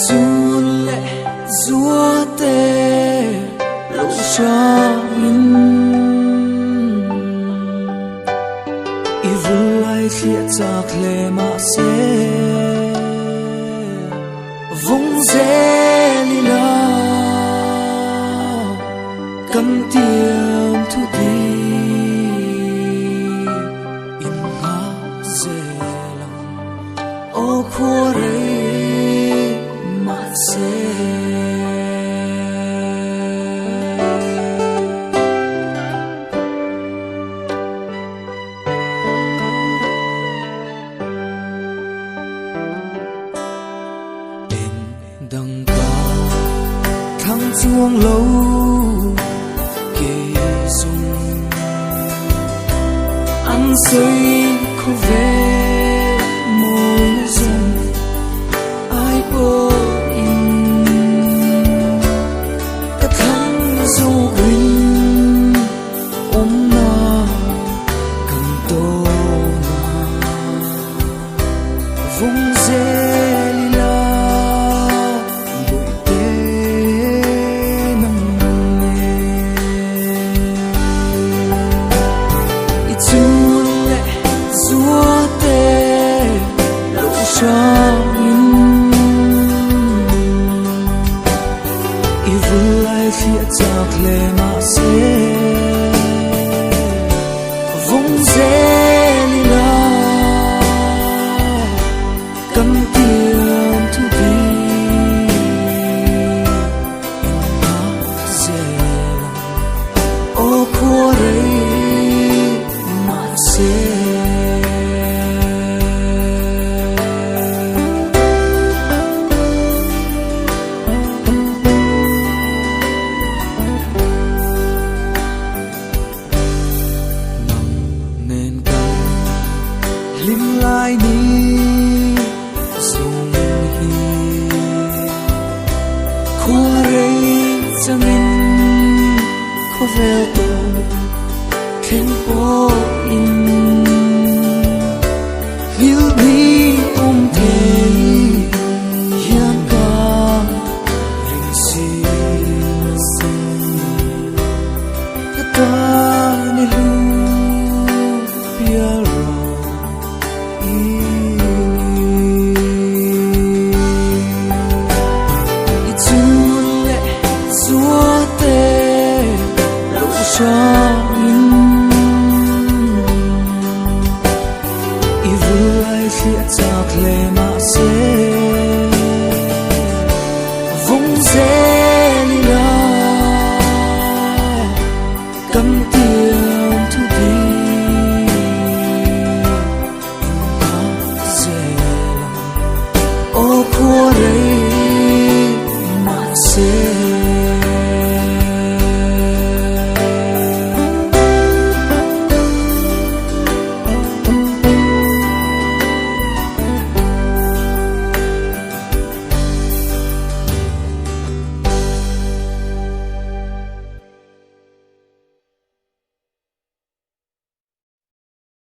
chun le zua te lo shangin i vulai thia chak le ma se vung zelila kan tiam thu di in nga zelam o khore ma se đằng ca thăng chuông lâu kề dùng ăn xây khô về môi dùng ai cô in ta thăng du green ôm na cần tô na vùng dê phía chạc lệ mà sẽ vùng dê lila cầm tiền thu đi mà dê ô khua đấy mà sẽ lim lai ni sung hi khua rei chang in kho vel to khen po in hil ni te hian ka ring si ta ni lu piar i vulai thia chak le ma se